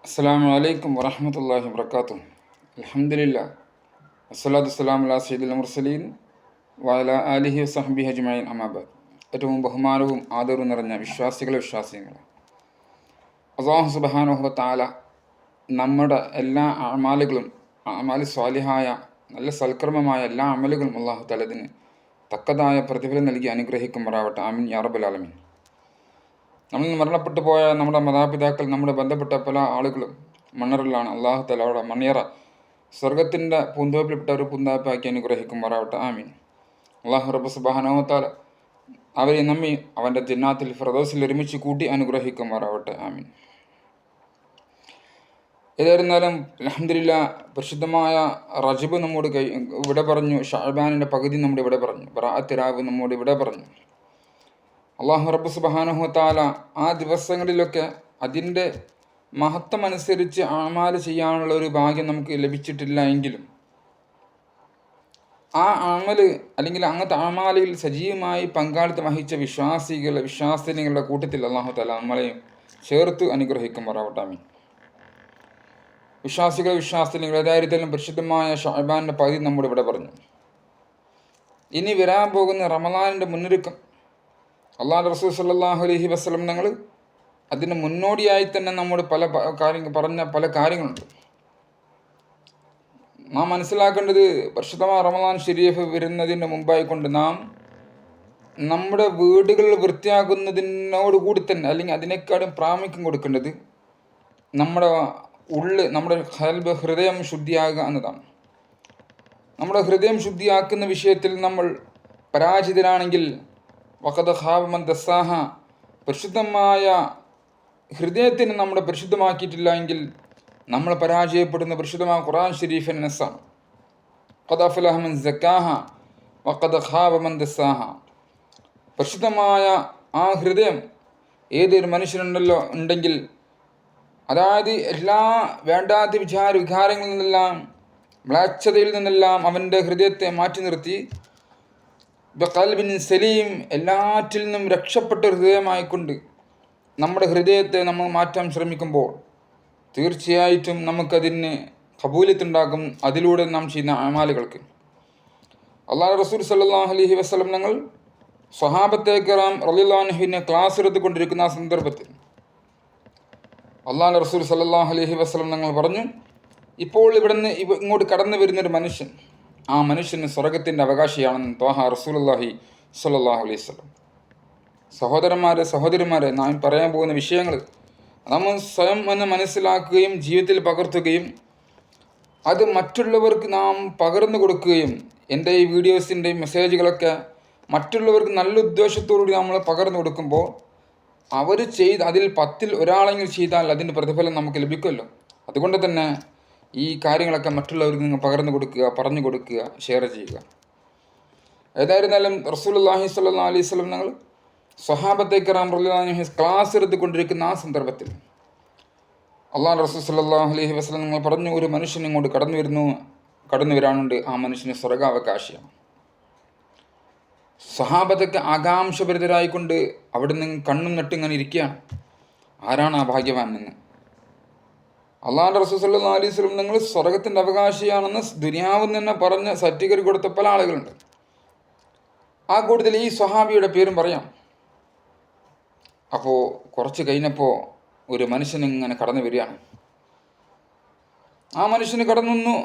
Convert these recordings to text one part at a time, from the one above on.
അസ്സലാമു അലൈക്കും വറഹ്മത്തുള്ളാഹി വബറകാതുഹു. അൽഹംദുലില്ലാഹ് വസ്സലാത്തു വസ്സലാമു അലാ സയ്യിദിൽ മുർസലീൻ വഅലാ ആലിഹി വസഹ്ബിഹി അജ്മഈൻ അമ്മാ ബഅദ്. ഏറ്റവും ബഹുമാനവും ആദരവും നിറഞ്ഞ വിശ്വാസികളെ അല്ലാഹു സുബ്ഹാനഹു വ തആല നമ്മുടെ എല്ലാ അമാലുകളും സ്വാലിഹായ നല്ല സൽക്കർമ്മമായ എല്ലാ അമലുകളും അല്ലാഹു തആല ഇതിന് തക്കതായ പ്രതിഫലം നൽകി അനുഗ്രഹിക്കുമാറാവട്ടെ. ആമീൻ യാ റബ്ബൽ ആലമീൻ. നമ്മൾ മരണപ്പെട്ടു പോയ നമ്മുടെ മാതാപിതാക്കൾ, നമ്മുടെ ബന്ധപ്പെട്ട പല ആളുകളും മണ്ണറിലാണ്. അള്ളാഹു തആല അവിടെ മണിയറ സ്വർഗത്തിൻ്റെ പൂന്തോപ്പിൽപ്പെട്ട ഒരു പൂന്താപ്പാക്കി അനുഗ്രഹിക്കുമാറാവട്ടെ. ആമീൻ. അള്ളാഹു റബ്ബ് സുബ്ഹാനഹു വ തആല അവരെ നമ്മി അവൻ്റെ ജന്നാത്തിൽ ഫിർദൗസിൽ ഒരുമിച്ച് കൂട്ടി അനുഗ്രഹിക്കുമാറാവട്ടെ. ആമീൻ. ഏതായിരുന്നാലും അൽഹംദുലില്ലാഹ് പരിശുദ്ധമായ റജബ് നമ്മോട് ഇവിടെ പറഞ്ഞു. ഷഅബാനിൻ്റെ പകുതി നമ്മുടെ ഇവിടെ പറഞ്ഞു. ബറാഅത്ത് രാവ് നമ്മോട് ഇവിടെ പറഞ്ഞു. അള്ളാഹു റബ്ബ് സുബ്ഹാനഹു വ തആല ആ ദിവസങ്ങളിലൊക്കെ അതിൻ്റെ മഹത്വം അനുസരിച്ച് ആമാല് ചെയ്യാനുള്ള ഒരു ഭാഗ്യം നമുക്ക് ലഭിച്ചിട്ടില്ല എങ്കിലും ആ ആമല് അല്ലെങ്കിൽ അങ്ങനത്തെ ആമാലിൽ സജീവമായി പങ്കാളിത്തം വഹിച്ച വിശ്വാസിനികളുടെ കൂട്ടത്തിൽ അള്ളാഹു തആല നമ്മളെയും ചേർത്ത് അനുഗ്രഹിക്കുമാറാവട്ടെ. ആമീൻ. വിശ്വാസിനികൾ ഏതായിരുന്നാലും പരിശുദ്ധമായ ഷഅബാനിൻ്റെ പകുതി നമ്മുടെ ഇവിടെ പറഞ്ഞു. ഇനി വരാൻ പോകുന്ന റമളാനിൻ്റെ മുന്നൊരുക്കം അള്ളാഹു റസൂൽ സല്ലല്ലാഹു അലൈഹി വസല്ലം ഞങ്ങൾ അതിന് മുന്നോടിയായി തന്നെ നമ്മുടെ പല കാര്യങ്ങളുണ്ട്. നാം മനസ്സിലാക്കേണ്ടത് പരിശുദ്ധമായ റമളാൻ ശരീഫ് വരുന്നതിന് മുമ്പായി കൊണ്ട് നാം നമ്മുടെ വീടുകൾ വൃത്തിയാക്കുന്നതിനോടുകൂടി തന്നെ അല്ലെങ്കിൽ അതിനേക്കാളും പ്രാമുഖ്യം കൊടുക്കേണ്ടത് നമ്മുടെ നമ്മുടെ ഹൃദയം ശുദ്ധിയാകുക എന്നതാണ്. നമ്മുടെ ഹൃദയം ശുദ്ധിയാക്കുന്ന വിഷയത്തിൽ നമ്മൾ പരാജിതരാണെങ്കിൽ വഖദ് ഖാബ മൻ ദസ്സാഹ, പരിശുദ്ധമായ ഹൃദയത്തിന് നമ്മൾ പരിശുദ്ധമാക്കിയിട്ടില്ല എങ്കിൽ നമ്മൾ പരാജയപ്പെടുന്ന പരിശുദ്ധമായ ഖുർആൻ ഷരീഫിൻ്റെ നസ്സാണ്. ഖദ് അഫ്ലഹ മൻ സക്കാഹ വഖദ് ഖാബ മൻ ദസ്സാഹ. പരിശുദ്ധമായ ആ ഹൃദയം ഏതൊരു ഉണ്ടെങ്കിൽ, അതായത് എല്ലാ വേണ്ടാത്ത വികാരങ്ങളിൽ നിന്നെല്ലാം മ്ലേച്ഛതയിൽ നിന്നെല്ലാം അവൻ്റെ ഹൃദയത്തെ മാറ്റി നിർത്തി ബഖൽബിൻ സലീം എല്ലാറ്റിൽ നിന്നും രക്ഷപ്പെട്ട ഹൃദയമായിക്കൊണ്ട് നമ്മുടെ ഹൃദയത്തെ നമ്മൾ മാറ്റാൻ ശ്രമിക്കുമ്പോൾ തീർച്ചയായിട്ടും നമുക്കതിന് ഖബൂലിയത്തുണ്ടാകും. അതിലൂടെ നാം ചെയ്യുന്ന അമാലുകൾക്ക് അല്ലാഹു റസൂൽ സല്ലല്ലാഹു അലൈഹി വസല്ലം ഞങ്ങൾ സ്വഹാബത്തെ കിറാം റളിയല്ലാഹു അൻഹുവിനെ ക്ലാസ് എടുത്തുകൊണ്ടിരിക്കുന്ന ആ സന്ദർഭത്തിൽ അല്ലാഹു റസൂൽ സല്ലല്ലാഹു അലൈഹി വസല്ലം ഞങ്ങൾ പറഞ്ഞു, ഇപ്പോൾ ഇങ്ങോട്ട് കടന്നു വരുന്നൊരു മനുഷ്യൻ, ആ മനുഷ്യന് സ്വർഗത്തിൻ്റെ അവകാശിയാണെന്ന് ത്വാഹ റസൂലുള്ളാഹി സ്വല്ലല്ലാഹു അലൈഹി വസല്ലം. സഹോദരിമാരെ നാം പറയാൻ പോകുന്ന വിഷയങ്ങൾ നമ്മൾ സ്വയം ഒന്ന് മനസ്സിലാക്കുകയും ജീവിതത്തിൽ പകർത്തുകയും അത് മറ്റുള്ളവർക്ക് നാം പകർന്നു കൊടുക്കുകയും എൻ്റെ ഈ വീഡിയോസിൻ്റെ മെസ്സേജുകളൊക്കെ മറ്റുള്ളവർക്ക് നല്ല ഉദ്ദേശത്തോടുകൂടി നമ്മൾ പകർന്നു കൊടുക്കുമ്പോൾ അവർ അതിൽ 10ൽ ഒരാളെങ്കിലും ചെയ്താൽ അതിൻ്റെ പ്രതിഫലം നമുക്ക് ലഭിക്കുമല്ലോ. അതുകൊണ്ട് തന്നെ ഈ കാര്യങ്ങളൊക്കെ മറ്റുള്ളവർക്ക് നിങ്ങൾ പകർന്നു കൊടുക്കുക, പറഞ്ഞു കൊടുക്കുക, ഷെയർ ചെയ്യുക. ഏതായിരുന്നാലും റസൂലുള്ളാഹി സ്വല്ലല്ലാഹു അലൈഹി വസല്ലം ഞങ്ങൾ സ്വഹാബത്തെ കിറാം റളിയല്ലാഹു അൻഹു ക്ലാസ് എടുത്തുകൊണ്ടിരിക്കുന്ന ആ സന്ദർഭത്തിൽ അല്ലാഹു റസൂൽ സ്വല്ലല്ലാഹു അലൈഹി വസല്ലം ഞങ്ങൾ പറഞ്ഞു, ഒരു മനുഷ്യൻ ഇങ്ങോട്ട് കടന്നു വരാനുണ്ട്, ആ മനുഷ്യന് സ്വർഗാവകാശിയാണ്. സ്വഹാബത്തൊക്കെ ആകാംക്ഷഭരിതരായിക്കൊണ്ട് അവിടെ നിന്ന് കണ്ണും നട്ടിങ്ങനെ ഇരിക്കുകയാണ്. ആരാണ് ആ ഭാഗ്യവാൻ എന്ന്. അള്ളാഹുവിൻ്റെ റസൂൽ സല്ലല്ലാഹു അലൈഹി വസല്ലം നിങ്ങൾ സ്വർഗത്തിൻ്റെ അവകാശിയാണെന്ന് ദുനിയാവിൽ തന്നെ പറഞ്ഞ് സർട്ടിഫിക്കറ്റ് കൊടുത്ത പല ആളുകളുണ്ട്. ആ കൂട്ടത്തിൽ ഈ സ്വഹാബിയുടെ പേരും പറയാം. അപ്പോൾ കുറച്ച് കഴിഞ്ഞപ്പോൾ ഒരു മനുഷ്യൻ ഇങ്ങനെ കടന്നു വരികയാണ്. ആ മനുഷ്യന് കടന്നു വന്നു.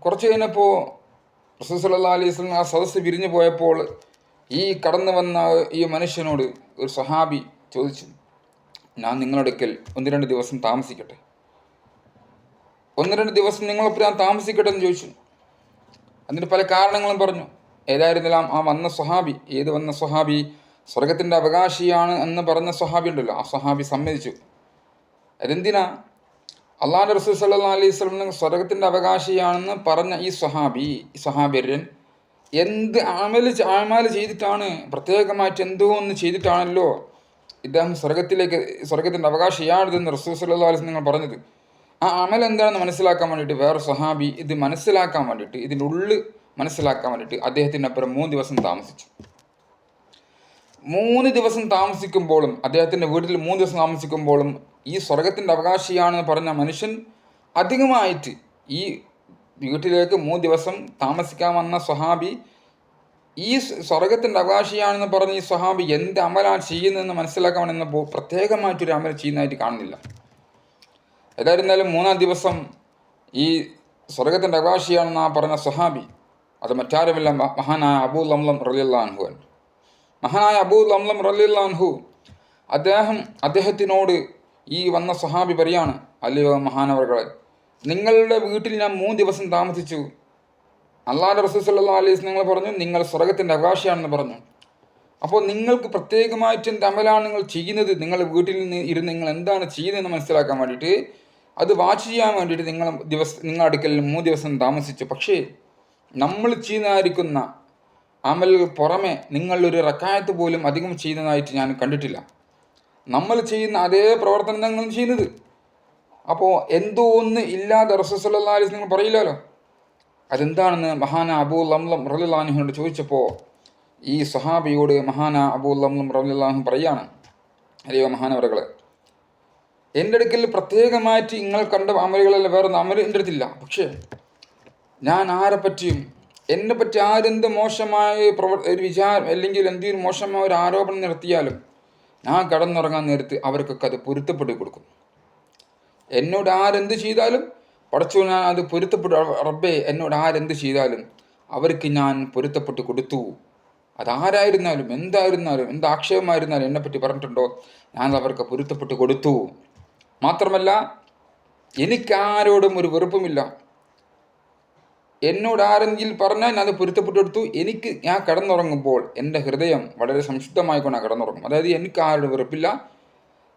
കുറച്ച് കഴിഞ്ഞപ്പോൾ റസൂൽ സല്ലല്ലാഹു അലൈഹി വസല്ലം ആ സദസ്സ് പിരിഞ്ഞു പോയപ്പോൾ ഈ കടന്നു വന്ന ഈ മനുഷ്യനോട് ഒരു സ്വഹാബി ചോദിച്ചു, ഞാൻ നിങ്ങളുടെ അടുക്കൽ 1-2 ദിവസം താമസിക്കട്ടെ, 1-2 ദിവസം നിങ്ങളൊപ്പം ഞാൻ താമസിക്കട്ടെ എന്ന് ചോദിച്ചു. അതിന് പല കാരണങ്ങളും പറഞ്ഞു. ഏതായിരുന്നാലും ആ വന്ന സ്വഹാബി സ്വർഗത്തിൻ്റെ അവകാശിയാണ് എന്ന് പറഞ്ഞ സ്വഹാബി ഉണ്ടല്ലോ, ആ സ്വഹാബി സമ്മതിച്ചു. അതെന്തിനാ? അള്ളാഹുവിൻ്റെ റസൂൽ സല്ലല്ലാഹു അലൈഹി വസല്ലം സ്വർഗത്തിൻ്റെ അവകാശിയാണെന്ന് പറഞ്ഞ ഈ സ്വഹാബിയൻ എന്ത് ആമാല് ചെയ്തിട്ടാണ്, പ്രത്യേകമായിട്ട് എന്തോ ഒന്ന് ചെയ്തിട്ടാണല്ലോ ഇദ്ദേഹം സ്വർഗത്തിൻ്റെ അവകാശിയാണിതെന്ന് റസൂൽ സല്ലല്ലാഹു അലൈഹി വസല്ലം പറഞ്ഞത്. ആ അമൽ എന്താണെന്ന് മനസ്സിലാക്കാൻ വേണ്ടിയിട്ട് വേറെ സ്വഹാബി ഇത് മനസ്സിലാക്കാൻ വേണ്ടിയിട്ട്, ഇതിൻ്റെ ഉള്ളിൽ മനസ്സിലാക്കാൻ വേണ്ടിയിട്ട് അദ്ദേഹത്തിനപ്പുറം 3 ദിവസം താമസിച്ചു. 3 ദിവസം താമസിക്കുമ്പോഴും, അദ്ദേഹത്തിൻ്റെ വീട്ടിൽ 3 ദിവസം താമസിക്കുമ്പോഴും ഈ സ്വർഗത്തിൻ്റെ അവകാശിയാണെന്ന് പറഞ്ഞ മനുഷ്യൻ അധികമായിട്ട് ഈ വീട്ടിലേക്ക് 3 ദിവസം താമസിക്കാൻ വന്ന സ്വഹാബി ഈ സ്വർഗത്തിൻ്റെ അവകാശിയാണെന്ന് പറഞ്ഞ ഈ സ്വഹാബി എന്ത് അമലാണ് ചെയ്യുന്നതെന്ന് മനസ്സിലാക്കാൻ വന്നപ്പോൾ പ്രത്യേകമായിട്ടൊരു അമൽ ചെയ്യുന്നതായിട്ട് കാണുന്നില്ല. ഏതായിരുന്നാലും 3-ാം ദിവസം ഈ സ്വർഗത്തിൻ്റെ അവകാശിയാണെന്ന് പറഞ്ഞ സ്വഹാബി അത് മറ്റാരുമില്ല, മഹാനായ അബൂ ലംലം റളിയല്ലാഹു അൻഹു ആണ്. മഹാനായ അബൂ ലംലം റളിയല്ലാഹു അൻഹു അദ്ദേഹത്തിനോട് ഈ വന്ന സ്വഹാബി പറയാണ്, അല്ലയോ മഹാനവർകളെ, നിങ്ങളുടെ വീട്ടിൽ ഞാൻ 3 ദിവസം താമസിച്ചു. അല്ലാഹുവിൻ്റെ റസൂൽ സല്ലല്ലാഹു അലൈഹി വസല്ലം നിങ്ങൾ പറഞ്ഞു നിങ്ങൾ സ്വർഗത്തിൻ്റെ അവകാശിയാണെന്ന് പറഞ്ഞു. അപ്പോൾ നിങ്ങൾക്ക് പ്രത്യേകമായിട്ട് എന്ത് അമലാണ് നിങ്ങൾ ചെയ്യുന്നത്, നിങ്ങൾ വീട്ടിൽ നിന്ന് ഇരുന്ന് നിങ്ങൾ എന്താണ് ചെയ്യുന്നതെന്ന് മനസ്സിലാക്കാൻ വേണ്ടിയിട്ട്, അത് വാച്ച് ചെയ്യാൻ വേണ്ടിയിട്ട് നിങ്ങളുടെ അടുക്കൽ 3 ദിവസം താമസിച്ചു. പക്ഷേ നമ്മൾ ചെയ്യുന്നതായിരിക്കുന്ന അമലുകൾ പുറമെ നിങ്ങളൊരു റക്കായത്ത് പോലും അധികം ചെയ്യുന്നതായിട്ട് ഞാൻ കണ്ടിട്ടില്ല. നമ്മൾ ചെയ്യുന്ന അതേ പ്രവർത്തനം നിങ്ങളും ചെയ്യുന്നത്. അപ്പോൾ എന്തോ ഒന്ന് ഇല്ലാതെ റസൂൽ സല്ലല്ലാഹു അലൈഹി വസല്ലം പറയില്ലല്ലോ. അതെന്താണെന്ന് മഹാന അബൂ ലംലം റളിയല്ലാഹു അൻഹുവിനോട് ചോദിച്ചപ്പോൾ ഈ സ്വഹാബിയോട് മഹാന അബൂ ലംലം റളിയല്ലാഹു അൻഹു പറയാണ്, അല്ലയോ മഹാനവറുകളെ, എൻ്റെ അടുക്കൽ പ്രത്യേകമായിട്ട് നിങ്ങൾ കണ്ട അമലുകളെല്ലാം വേറൊന്നും അമൽ എൻ്റെ അടുത്തില്ല. പക്ഷേ ഞാൻ ആരെപ്പറ്റിയും എന്നെപ്പറ്റി ആരെന്ത് മോശമായ ഒരു വിചാരം അല്ലെങ്കിൽ എന്തെങ്കിലും മോശമായ ഒരു ആരോപണം നടത്തിയാലും ഞാൻ കടന്നുറങ്ങാൻ നേരത്ത് അവർക്കൊക്കെ അത് പൊരുത്തപ്പെട്ട് കൊടുക്കും. എന്നോട് ആരെന്ത് ചെയ്താലും പടച്ചോ ഞാൻ അത് പൊരുത്തപ്പെട്ടു. റബ്ബേ, എന്നോട് ആരെന്ത് ചെയ്താലും അവർക്ക് ഞാൻ പൊരുത്തപ്പെട്ട് കൊടുത്തു. അതാരായിരുന്നാലും എന്തായിരുന്നാലും എന്ത് ആക്ഷേപമായിരുന്നാലും എന്നെപ്പറ്റി പറഞ്ഞിട്ടുണ്ടോ ഞാൻ അവർക്ക് പൊരുത്തപ്പെട്ട് കൊടുത്തു. മാത്രമല്ല എനിക്കാരോടും ഒരു വെറുപ്പുമില്ല. എന്നോട് ആരെങ്കിലും പറഞ്ഞാൽ ഞാൻ അത് പൊരുത്തപ്പെട്ടു കൊടുത്തു. ഞാൻ കിടന്നുറങ്ങുമ്പോൾ എൻ്റെ ഹൃദയം വളരെ സംശുദ്ധമായിക്കൊണ്ടാണ് കിടന്നുറങ്ങും. അതായത് എനിക്ക് ആരോട് വെറുപ്പില്ല.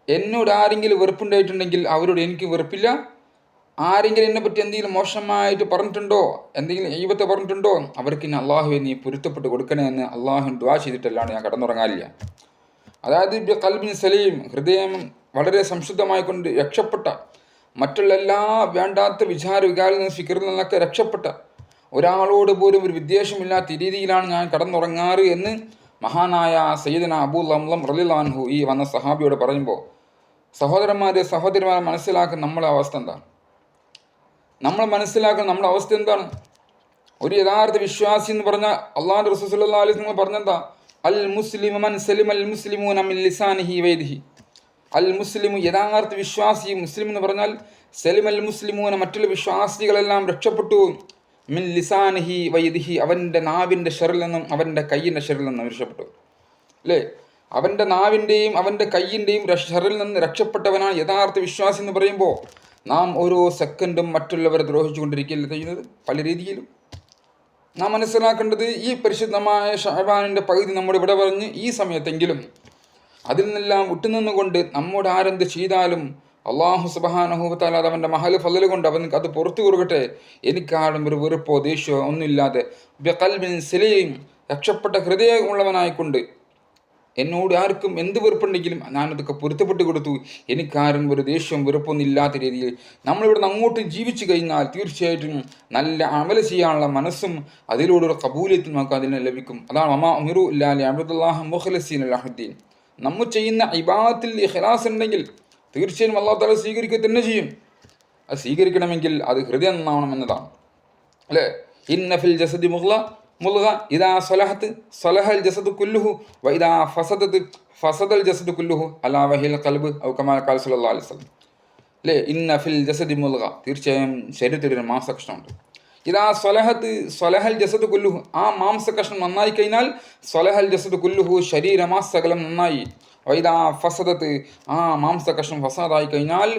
എന്നോട് ആരെങ്കിലും വെറുപ്പുണ്ടായിട്ടുണ്ടെങ്കിൽ അവരോട് എനിക്ക് വെറുപ്പില്ല. ആരെങ്കിലും എന്നെപ്പറ്റി എന്തെങ്കിലും മോശമായിട്ട് പറഞ്ഞിട്ടുണ്ടോ, എന്തെങ്കിലും ഈവത്തെ പറഞ്ഞിട്ടുണ്ടോ, അവർക്ക് ഇനി അള്ളാഹുവെ നീ പൊരുത്തപ്പെട്ട് കൊടുക്കണേ എന്ന് അള്ളാഹുവിന് ദുആ ചെയ്തിട്ടല്ലാണ്ട് ഞാൻ കിടന്നുറങ്ങാനില്ല. അതായത് ഖൽബിൻ സലീം, ഹൃദയം വളരെ സംശുദ്ധമായിക്കൊണ്ട് രക്ഷപ്പെട്ട, മറ്റുള്ള എല്ലാ വേണ്ടാത്ത വികാരിൽ നിന്ന് ഫിക്റിൽ നിന്നൊക്കെ രക്ഷപ്പെട്ട, ഒരാളോട് പോലും ഒരു വിദ്വേഷമില്ലാത്ത രീതിയിലാണ് ഞാൻ കടന്നുറങ്ങാറ് എന്ന് മഹാനായ സയ്യിദന അബൂ ലംലം റളിയല്ലാഹു അൻഹു ഈ വന്ന സഹാബിയോട് പറയുമ്പോൾ സഹോദരന്മാരെ മനസ്സിലാക്കുന്ന നമ്മളെ അവസ്ഥ എന്താണ്? നമ്മൾ മനസ്സിലാക്കുന്ന നമ്മുടെ അവസ്ഥ എന്താണ്? ഒരു യഥാർത്ഥ വിശ്വാസി എന്ന് പറഞ്ഞാൽ അല്ലാഹുവിൻ്റെ റസൂൽ സല്ലല്ലാഹു അലൈഹി വസല്ലം പറഞ്ഞെന്താ? അൽ മുസ്ലിമു മൻ സലിമൽ മുസ്ലിമൂന മിൻ ലിസാനിഹി വയദിഹി. അൽ മുസ്ലിമു, യഥാർത്ഥ വിശ്വാസി. മുസ്ലിം എന്ന് പറഞ്ഞാൽ സലിമൽ മുസ്ലിമൂന, മറ്റുള്ള വിശ്വാസികളെല്ലാം രക്ഷപ്പെട്ടു. മിൻ ലിസാനിഹി വയദിഹി, അവൻ്റെ നാവിൻ്റെ ഷറിൽ നിന്നും അവൻ്റെ കയ്യിൻ്റെ ഷറിൽ നിന്നും രക്ഷപ്പെട്ടു. അല്ലേ? അവൻ്റെ നാവിൻ്റെയും അവൻ്റെ കയ്യിൻ്റെയും ഷറിൽ നിന്ന് രക്ഷപ്പെട്ടവനാണ് യഥാർത്ഥ വിശ്വാസി എന്ന് പറയുമ്പോൾ നാം ഓരോ സെക്കൻഡും മറ്റുള്ളവരെ ദ്രോഹിച്ചുകൊണ്ടിരിക്കുകയല്ല ചെയ്യുന്നത്. പല രീതിയിലും നാം മനസ്സിലാക്കേണ്ടത്, ഈ പരിശുദ്ധമായ ഷഅബാനിൻ്റെ പകുതി നമ്മുടെ ഇവിടെ പറഞ്ഞ് ഈ സമയത്തെങ്കിലും അതിൽ നിന്നെല്ലാം വിട്ടുനിന്നുകൊണ്ട് നമ്മോട് ആരെന്ത് ചെയ്താലും അള്ളാഹു സുബ്ഹാനഹു വ തആല അവൻ്റെ മഹൽ ഫളൽ കൊണ്ട് അവനക്ക് അത് പുറത്തു കൊടുക്കട്ടെ. എനിക്കാരും ഒരു വെറുപ്പോ ദേഷ്യമോ ഒന്നുമില്ലാതെ ബിഖൽബിൻ സലീം, രക്ഷപ്പെട്ട ഹൃദയമുള്ളവനായിക്കൊണ്ട് എന്നോട് ആർക്കും എന്ത് വെറുപ്പുണ്ടെങ്കിലും ഞാനതൊക്കെ പൊരുത്തപ്പെട്ട് കൊടുത്തു. എനിക്കാരും ഒരു ദേഷ്യവും വെറുപ്പൊന്നും ഇല്ലാത്ത രീതിയിൽ നമ്മളിവിടുന്ന് അങ്ങോട്ട് ജീവിച്ചു കഴിഞ്ഞാൽ തീർച്ചയായിട്ടും നല്ല അമല ചെയ്യാനുള്ള മനസ്സും അതിലൂടെ ഒരു കബൂലിയത്തും നമുക്ക് അതിന് ലഭിക്കും. അതാണ് വമാ ഉമിറു ഇല്ലാ ലിയഅബ്ദുല്ലാഹി മുഖ്ലിസീന ലഹുദ്ദീൻ. നമ്മൾ ചെയ്യുന്ന ഇബാദത്തിൽ ഇഖ്ലാസ് ഉണ്ടെങ്കിൽ തീർച്ചയായും അല്ലാഹു തആല സ്വീകരിക്കുക തന്നെ ചെയ്യും. അത് സ്വീകരിക്കണമെങ്കിൽ അത് ഹൃദയം നന്നാവണം എന്നതാണ്. അല്ലേ? ഇന്ന ഫിൽ ജസദി മുൽഗ ഇദാ സ്വലഹത് സ്വലഹൽ ജസദു കുല്ലുഹു വ ഇദാ ഫസദത് ഫസദൽ ജസദു കുല്ലുഹു അലാ വഹിൽ ഖൽബ് ഔ കമാ ഖാല സല്ലല്ലാഹു അലൈഹി വസല്ലം. അല്ലേ? ഇന്ന ഫിൽ ജസദി മുൽഗ, തീർച്ചയായും ശരീരത്തിലൊരു മാംസകഷ്ണമുണ്ട്. ഇദാ സ്വലഹത്ത് സ്വലഹൽ ജസദു കുല്ലുഹു, ആ മാംസകഷ്ണം നന്നായി കഴിഞ്ഞാൽ സ്വലഹൽ ജസദു കുല്ലുഹു, ശരീരമാസകലം നന്നായി. വ ഇദാ ഫസദത്ത്, ആ മാംസകഷ്ണം ഫസാദായി കഴിഞ്ഞാൽ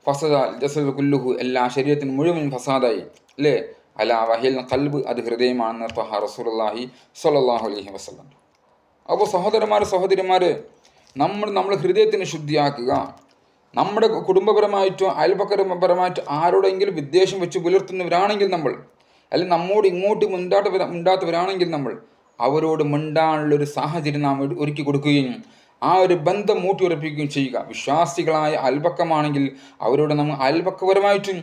ഫസദ ജസദു കുല്ലുഹു, എല്ലാ ശരീരത്തിന് മുഴുവൻ ഫസാദായി. അല്ലേ? അലാ വഹിൽ ഖൽബ്, അത് ഹൃദയമാണെന്ന് റസൂലുള്ളാഹി സ്വല്ലല്ലാഹു അലൈഹി വസല്ലം. അപ്പോൾ സഹോദരന്മാരെ, നമ്മൾ ഹൃദയത്തിന് ശുദ്ധിയാക്കുക. നമ്മുടെ കുടുംബപരമായിട്ടോ അയൽപക്കരപരമായിട്ടോ ആരോടെങ്കിലും വിദ്വേഷം വെച്ച് പുലർത്തുന്നവരാണെങ്കിൽ നമ്മൾ, അല്ലെങ്കിൽ നമ്മോട് ഇങ്ങോട്ട് മിണ്ടാത്തവരാണെങ്കിൽ നമ്മൾ അവരോട് മിണ്ടാനുള്ളൊരു സാഹചര്യം നാം ഒരുക്കി കൊടുക്കുകയും ആ ഒരു ബന്ധം ഊട്ടിയുറപ്പിക്കുകയും ചെയ്യുക. വിശ്വാസികളായ അയൽപക്കമാണെങ്കിൽ അവരോട് നമ്മൾ അയൽപക്കപരമായിട്ടും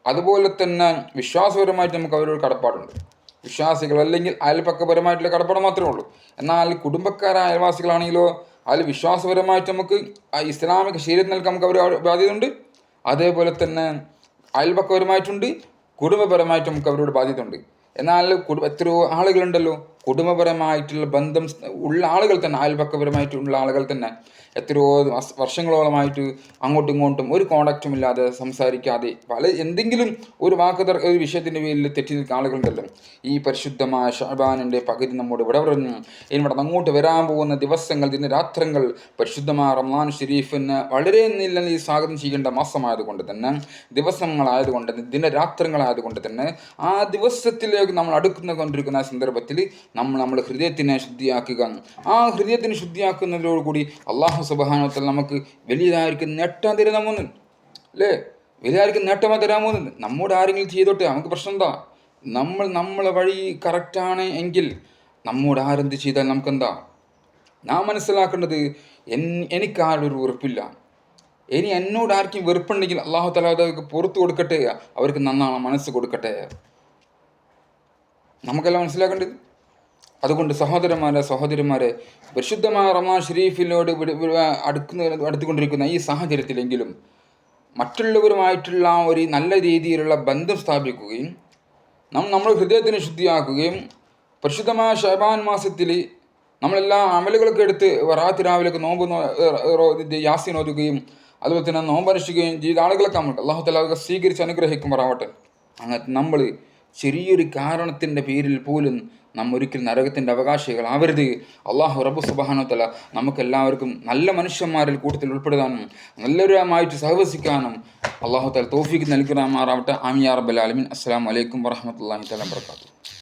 അതുപോലെ തന്നെ വിശ്വാസപരമായിട്ട് നമുക്ക് അവരോട് കടപ്പാടുണ്ട്. വിശ്വാസികൾ അല്ലെങ്കിൽ അയൽപക്കപരമായിട്ടുള്ള കടപ്പാട് മാത്രമേ ഉള്ളൂ. എന്നാൽ കുടുംബക്കാരായ അയൽവാസികളാണെങ്കിലോ അതിൽ വിശ്വാസപരമായിട്ട് നമുക്ക് ഇസ്ലാമിക ശരീരത്തിൽ നൽകാൻ നമുക്ക് അവർ ബാധ്യതയുണ്ട്. അതേപോലെ തന്നെ അയൽപക്കപരമായിട്ടുണ്ട്, കുടുംബപരമായിട്ട് നമുക്ക് അവരോട് ബാധ്യതയുണ്ട്. എന്നാൽ എത്രയോ ആളുകളുണ്ടല്ലോ കുടുംബപരമായിട്ടുള്ള ബന്ധം ഉള്ള ആളുകൾ തന്നെ, അയൽപക്കപരമായിട്ടുള്ള ആളുകൾ തന്നെ എത്രയോ വർഷങ്ങളോളമായിട്ട് അങ്ങോട്ടും ഇങ്ങോട്ടും ഒരു കോണ്ടാക്റ്റും ഇല്ലാതെ സംസാരിക്കാതെ എന്തെങ്കിലും ഒരു ഒരു വിഷയത്തിൻ്റെ പേരിൽ തെറ്റി നിൽക്കുന്ന ആളുകളുണ്ടല്ലോ. ഈ പരിശുദ്ധമായ ഷഅബാനിൻ്റെ പകുതി നമ്മോട് ഇവിടെ പറഞ്ഞു. ഇനി അങ്ങോട്ട് വരാൻ പോകുന്ന ദിവസങ്ങൾ, ദിനരാത്രങ്ങൾ പരിശുദ്ധമായ റമളാൻ ഷരീഫിന് വളരെ ഈ സ്വാഗതം ചെയ്യേണ്ട മാസമായതുകൊണ്ട് തന്നെ, ദിവസങ്ങളായതുകൊണ്ട് തന്നെ, ദിനരാത്രങ്ങളായതുകൊണ്ട് തന്നെ ആ ദിവസത്തിലേക്ക് നമ്മൾ കൊണ്ടിരിക്കുന്ന സന്ദർഭത്തിൽ നമ്മൾ ഹൃദയത്തിനെ ശുദ്ധിയാക്കുക. ആ ഹൃദയത്തിനെ ശുദ്ധിയാക്കുന്നതിനോടുകൂടി അള്ളാഹു സുബ്ഹാനഹു വ തആല നമുക്ക് വലിയതായിരിക്കും നേട്ടം തരാൻ പോകുന്നത് അല്ലേ? വലിയതായിരിക്കും നേട്ടമായി തരാൻ പോകുന്നത്. നമ്മോട് ആരെങ്കിലും ചെയ്തോട്ടെ, നമുക്ക് പ്രശ്നം എന്താ? നമ്മളെ വഴി കറക്റ്റാണ് എങ്കിൽ നമ്മോട് ആരെന്ത് ചെയ്താൽ നമുക്കെന്താ? ഞാൻ മനസ്സിലാക്കേണ്ടത്, എനിക്കാരുടെ ഒരു വെറുപ്പില്ല. ഇനി എന്നോട് ആർക്കും വെറുപ്പുണ്ടെങ്കിൽ അള്ളാഹു തആല അവർക്ക് പുറത്തു കൊടുക്കട്ടെ, അവർക്ക് നന്നാണ് മനസ്സ് കൊടുക്കട്ടെ. നമുക്കെല്ലാം മനസ്സിലാക്കേണ്ടത്. അതുകൊണ്ട് സഹോദരന്മാരെ പരിശുദ്ധമായ റമളാൻ ഷരീഫിനോട് അടുത്തുകൊണ്ടിരിക്കുന്ന ഈ സാഹചര്യത്തിലെങ്കിലും മറ്റുള്ളവരുമായിട്ടുള്ള ഒരു നല്ല രീതിയിലുള്ള ബന്ധം സ്ഥാപിക്കുകയും നമ്മൾ ഹൃദയത്തിനെ ശുദ്ധിയാക്കുകയും പരിശുദ്ധമായ ശഅബാൻ മാസത്തിൽ നമ്മളെല്ലാ അമലുകളൊക്കെ എടുത്ത് രാവിലേക്ക് നോമ്പ് യാസീൻ ഓതുകയും അതുപോലെ തന്നെ നോമ്പനുഷ്ഠിക്കുകയും ചെയ്ത ആളുകളൊക്കെ നമുക്ക് അല്ലാഹു തആല അതൊക്കെ സ്വീകരിച്ച് അനുഗ്രഹിക്കുമാറാവട്ടെ. അങ്ങനെ നമ്മൾ ചെറിയൊരു കാരണത്തിൻ്റെ പേരിൽ പോലും ഒരിക്കലും നരകത്തിൻ്റെ അവകാശികളാവരുത്. അള്ളാഹു റബ്ബ് സുബ്ഹാനഹു വ തആല നമുക്കെല്ലാവർക്കും നല്ല മനുഷ്യന്മാരിൽ കൂട്ടത്തിൽ ഉൾപ്പെടുത്താനും നല്ലവരുമായിട്ട് സഹവസിക്കാനും അള്ളാഹു തആല തൗഫീഖ് നൽകുമാറാവട്ടെ. ആമീൻ യാ റബ്ബൽ ആലമീൻ. അസ്സലാമു അലൈക്കും വറഹ്മത്തുള്ളാഹി തആല വബറകാതുഹു.